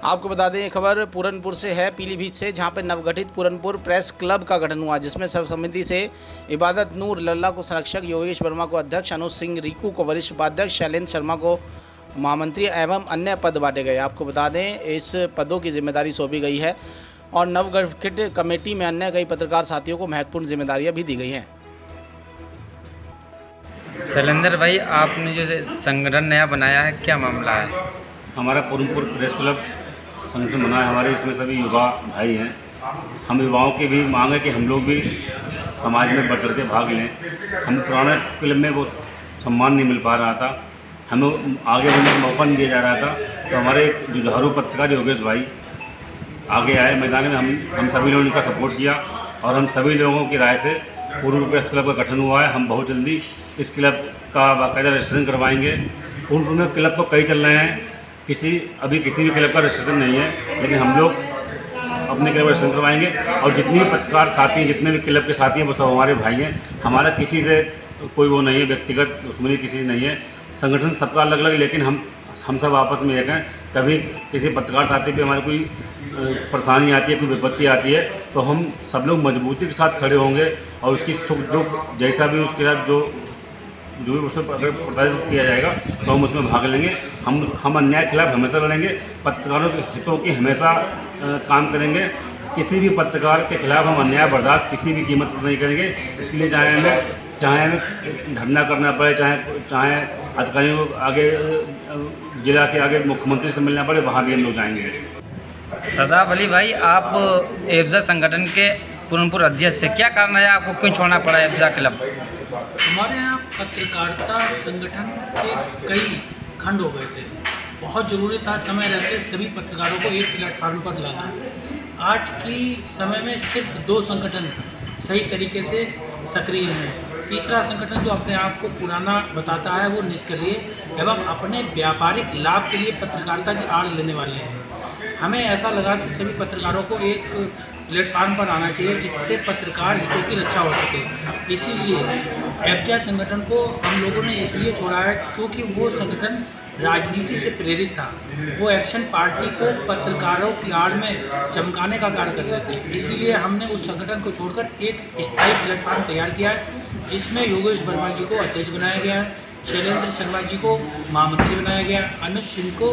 आपको बता दें ये खबर पूरनपुर से है, पीलीभीत से, जहां पर नवगठित पूरनपुर प्रेस क्लब का गठन हुआ, जिसमें सर्वसम्मति से इबादत नूर लल्ला को संरक्षक, योगेश वर्मा को अध्यक्ष, अनुज सिंह रिकू को वरिष्ठ उपाध्यक्ष, शैलेंद्र शर्मा को महामंत्री एवं अन्य पद बांटे गए। आपको बता दें इस पदों की जिम्मेदारी सौंपी गई है और नवगठित कमेटी में अन्य कई पत्रकार साथियों को महत्वपूर्ण जिम्मेदारियाँ भी दी गई हैं। शैलेंद्र भाई, आपने जो संगठन नया बनाया है, क्या मामला है? हमारा पूरनपुर प्रेस क्लब संगठन बना है। हमारे इसमें सभी युवा भाई हैं। हम युवाओं की भी मांग है कि हम लोग भी समाज में बढ़ चढ़ के भाग लें। हमें पुराने क्लब में वो सम्मान नहीं मिल पा रहा था, हमें आगे बढ़ने का मौका नहीं दिया जा रहा था। तो हमारे जुझारू पत्रकार योगेश भाई आगे आए मैदान में। हम सभी लोगों ने उनका सपोर्ट किया और हम सभी लोगों की राय से पूरनपुर प्रेस क्लब का गठन हुआ है। हम बहुत जल्दी इस क्लब का बाकायदा रजिस्ट्रेशन करवाएंगे। पूरनपुर में क्लब तो कई चल रहे हैं, अभी किसी भी क्लब का रजिस्ट्रेशन नहीं है, लेकिन हम लोग अपने क्लब रजिस्ट्रेशन करवाएंगे। और जितने भी पत्रकार साथी हैं, जितने भी क्लब के साथी हैं, वो सब हमारे भाई हैं। हमारा किसी से कोई वो नहीं है, व्यक्तिगत दुश्मनी किसी से नहीं है। संगठन सबका अलग अलग, लेकिन हम सब आपस में एक हैं। कभी किसी पत्रकार साथी पे हमारी कोई परेशानी आती है, कोई विपत्ति आती है, तो हम सब लोग मजबूती के साथ खड़े होंगे और उसकी सुख दुख जैसा भी उसके साथ जो भी उसमें प्रदर्शित किया जाएगा तो हम उसमें भाग लेंगे। हम अन्याय के खिलाफ हमेशा लड़ेंगे, पत्रकारों के हितों की हमेशा काम करेंगे। किसी भी पत्रकार के खिलाफ हम अन्याय बर्दाश्त किसी भी कीमत पर नहीं करेंगे। इसके लिए चाहे हमें धरना करना पड़े, चाहे अधिकारियों को आगे जिला के आगे मुख्यमंत्री से मिलना पड़े, वहाँ भी हम लोग जाएंगे। सदाब अली भाई, आप एफजा संगठन के पूरनपुर अध्यक्ष थे, क्या कारण है आपको क्यों छोड़ना पड़ा एफजा क्लब? हमारे यहाँ पत्रकारिता संगठन के कई खंड हो गए थे। बहुत ज़रूरी था समय रहते सभी पत्रकारों को एक प्लेटफार्म पर लाना। आज की समय में सिर्फ 2 संगठन सही तरीके से सक्रिय हैं। तीसरा संगठन जो अपने आप को पुराना बताता है वो निष्क्रिय एवं अपने व्यापारिक लाभ के लिए पत्रकारिता की आड़ लेने वाले हैं। हमें ऐसा लगा कि सभी पत्रकारों को एक प्लेटफार्म पर आना चाहिए जिससे पत्रकार हितों की रक्षा हो सके। इसीलिए एफजा संगठन को हम लोगों ने इसलिए छोड़ा है क्योंकि वो संगठन राजनीति से प्रेरित था। वो एक्शन पार्टी को पत्रकारों की आड़ में चमकाने का कार्य कर रहे थे। इसीलिए हमने उस संगठन को छोड़कर एक स्थायी प्लेटफार्म तैयार किया है, जिसमें योगेश वर्मा जी को अध्यक्ष बनाया गया है, शैलेंद्र शर्मा जी को महामंत्री बनाया गया, अनुज सिंह को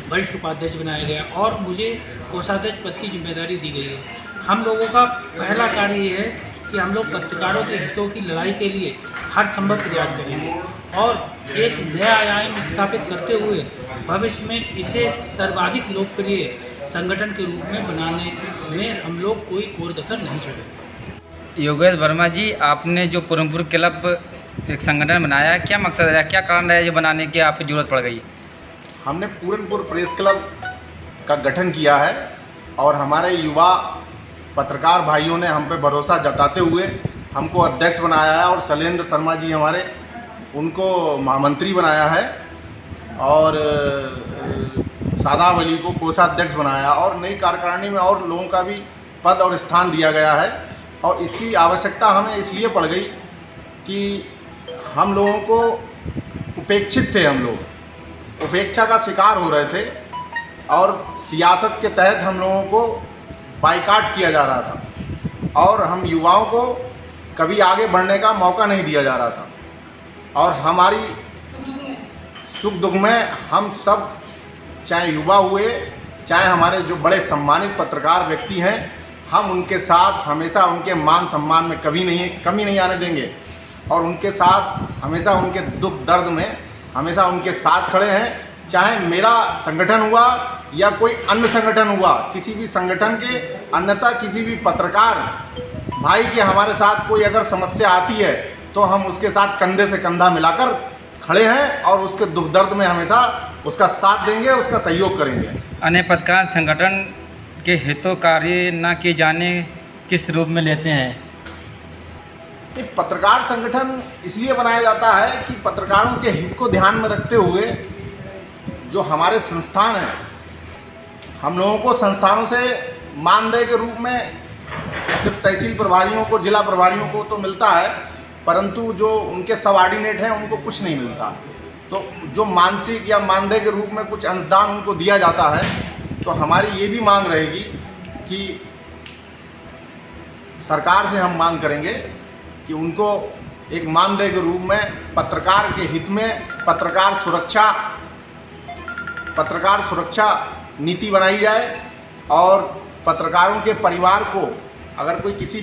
वरिष्ठ उपाध्यक्ष बनाया गया और मुझे कोषाध्यक्ष पद की जिम्मेदारी दी गई है। हम लोगों का पहला कार्य ये है कि हम लोग पत्रकारों के हितों की लड़ाई के लिए हर संभव प्रयास करेंगे और एक नया आयाम स्थापित करते हुए भविष्य में इसे सर्वाधिक लोकप्रिय संगठन के रूप में बनाने में हम लोग कोई कोर कसर नहीं छोड़ेंगे। योगेश वर्मा जी, आपने जो पूरनपुर क्लब एक संगठन बनाया है, क्या मकसद है, क्या कारण है ये बनाने की आपकी ज़रूरत पड़ गई? हमने पूरनपुर प्रेस क्लब का गठन किया है और हमारे युवा पत्रकार भाइयों ने हम पे भरोसा जताते हुए हमको अध्यक्ष बनाया है और शैलेंद्र शर्मा जी हमारे उनको महामंत्री बनाया है और सादाब अली को कोषाध्यक्ष बनाया और नई कार्यकारिणी में और लोगों का भी पद और स्थान दिया गया है। और इसकी आवश्यकता हमें इसलिए पड़ गई कि हम लोगों को उपेक्षित थे, हम लोग उपेक्षा का शिकार हो रहे थे और सियासत के तहत हम लोगों को बाइकाट किया जा रहा था और हम युवाओं को कभी आगे बढ़ने का मौका नहीं दिया जा रहा था। और हमारी सुख दुख में हम सब, चाहे युवा हुए चाहे हमारे जो बड़े सम्मानित पत्रकार व्यक्ति हैं, हम उनके साथ हमेशा उनके मान सम्मान में कभी कमी नहीं आने देंगे और उनके साथ हमेशा उनके दुख दर्द में हमेशा उनके साथ खड़े हैं। चाहे मेरा संगठन हुआ या कोई अन्य संगठन हुआ, किसी भी संगठन के अन्यथा किसी भी पत्रकार भाई के हमारे साथ कोई अगर समस्या आती है तो हम उसके साथ कंधे से कंधा मिलाकर खड़े हैं और उसके दुख दर्द में हमेशा उसका साथ देंगे, उसका सहयोग करेंगे। अन्य पत्रकार संगठन के हितों कार्य न किए जाने किस रूप में लेते हैं? एक पत्रकार संगठन इसलिए बनाया जाता है कि पत्रकारों के हित को ध्यान में रखते हुए जो हमारे संस्थान हैं, हम लोगों को संस्थानों से मानदेय के रूप में सिर्फ तहसील प्रभारियों को, जिला प्रभारियों को तो मिलता है, परंतु जो उनके सबऑर्डिनेट हैं उनको कुछ नहीं मिलता। तो जो मानसिक या मानदेय के रूप में कुछ अंशदान उनको दिया जाता है, तो हमारी ये भी मांग रहेगी कि सरकार से हम मांग करेंगे कि उनको एक मानदेय के रूप में पत्रकार के हित में पत्रकार सुरक्षा नीति बनाई जाए और पत्रकारों के परिवार को अगर कोई किसी